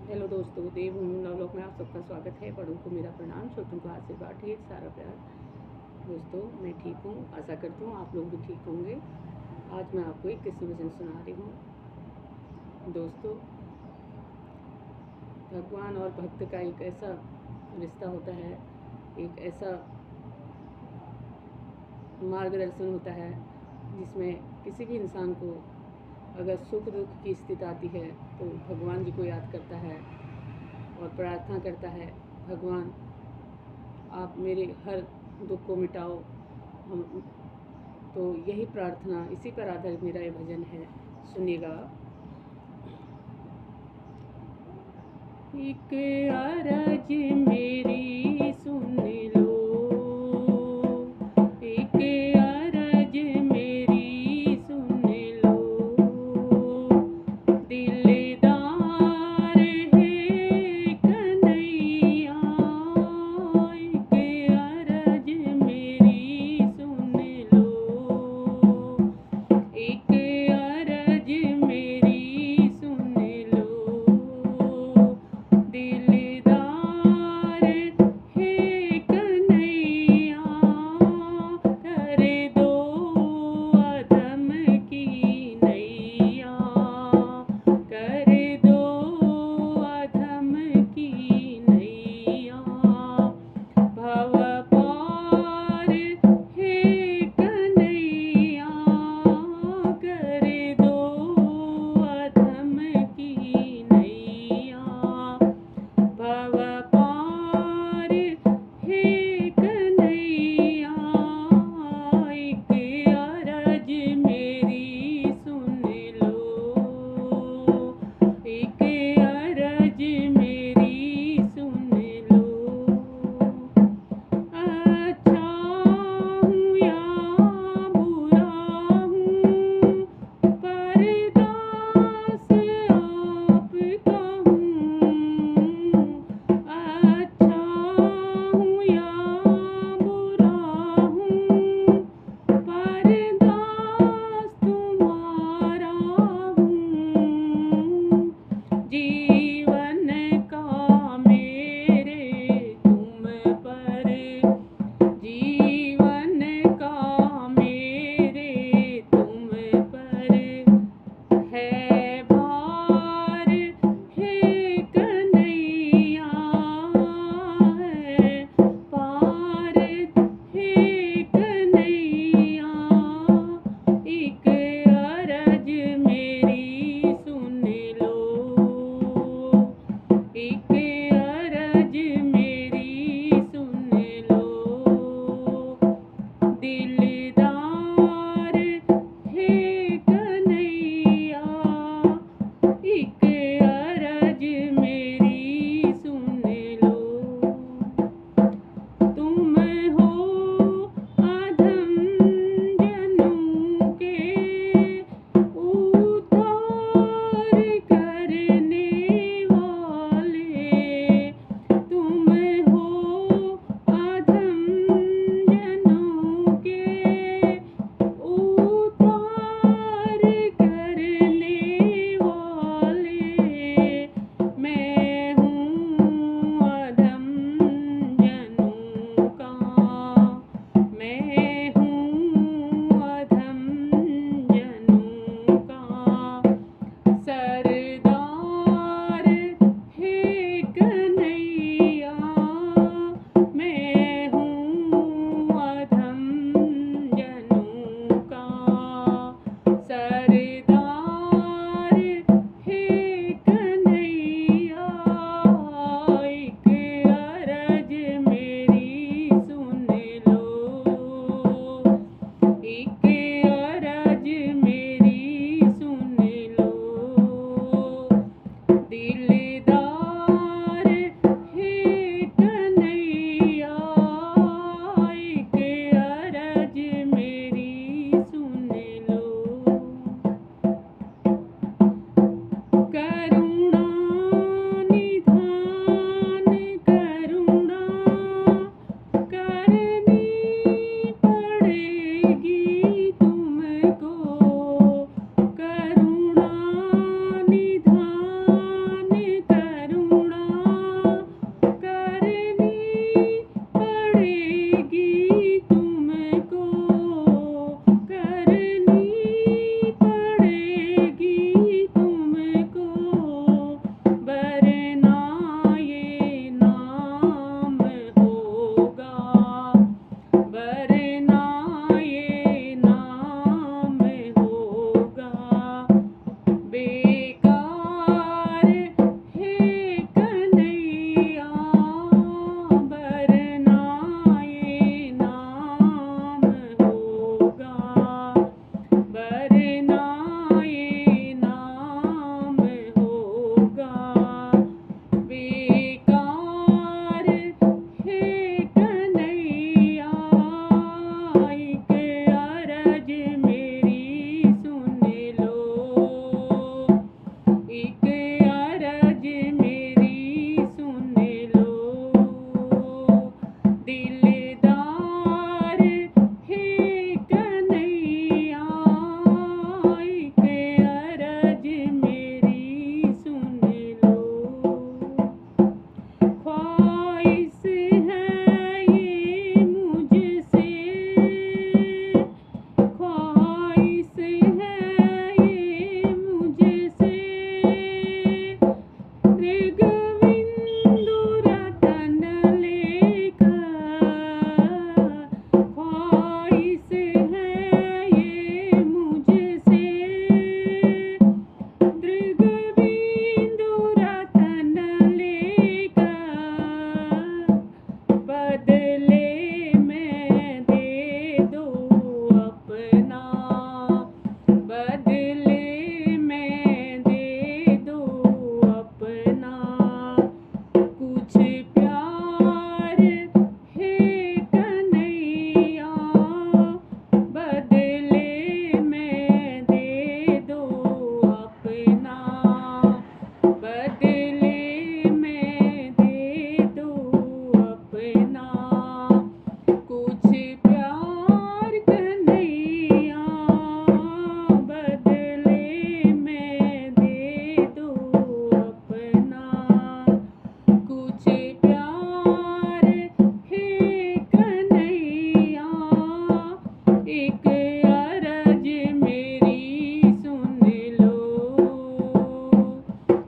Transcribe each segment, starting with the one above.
Hello दोस्तों, देवभूमि blog में आप सबका स्वागत है। बड़ों को मेरा प्रणाम, छोटों को आशीर्वाद, ढेर सारा प्यार। दोस्तों, मैं ठीक हूँ, आशा करती हूँ आप लोग भी ठीक होंगे। आज मैं आपको एक किस्सा वचन सुना रही हूँ। दोस्तों, भगवान और भक्त का एक ऐसा रिश्ता होता है, एक ऐसा मार्गदर्शन होता है जिसमें किसी भी इंसान को अगर सुख दुख की स्थिति आती है तो भगवान जी को याद करता है और प्रार्थना करता है, भगवान आप मेरे हर दुख को मिटाओ। हम तो यही प्रार्थना, इसी पर आधारित मेरा ये भजन है, सुनिएगा। एक अरज मेरी सुन लो, एक अरज मेरी सुन लो, दिलदार है कन्हैया, एक अरज मेरी सुन लो, एक अरज मेरी सुन लो, दिलदार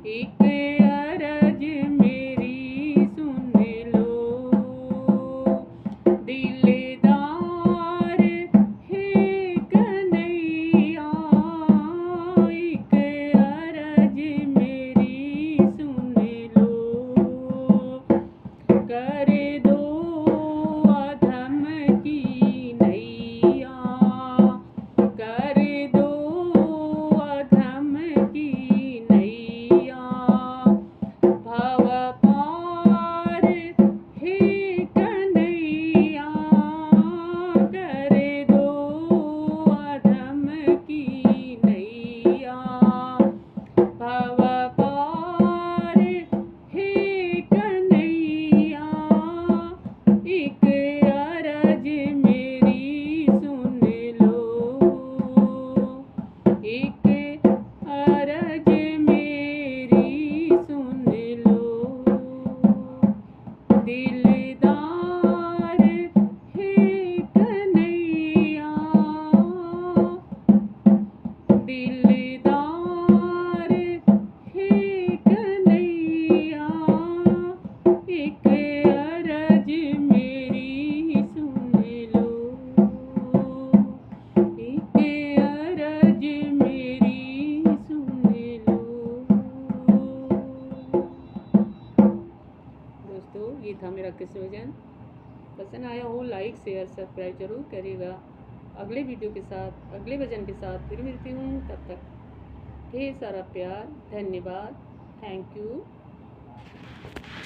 एक अरज मेरी सुन लो, दिलदार है कन्हैया, एक अरज मेरी सुन लो, कर दो अधम की नैया, कर दो अधम की नैया, भव पार हे कन्हैया, कर दो अधम की नैया, भव पार हे कन्हैया, एक अरज मेरी सुन लो, एक अरज मेरी सुन लो, दिलदार है कन्हैया, दिलदार है कन्हैया, एक अरज मेरी सुन लो, एक अरज मेरी सुन लो। दोस्तों, ये था मेरा कृष्ण भजन। पसंद आया हो लाइक शेयर सब्सक्राइब जरूर करिएगा। अगले वीडियो के साथ, अगले भजन के साथ फिर मिलती हूँ। तब तक ढेर सारा प्यार। धन्यवाद। Thank you.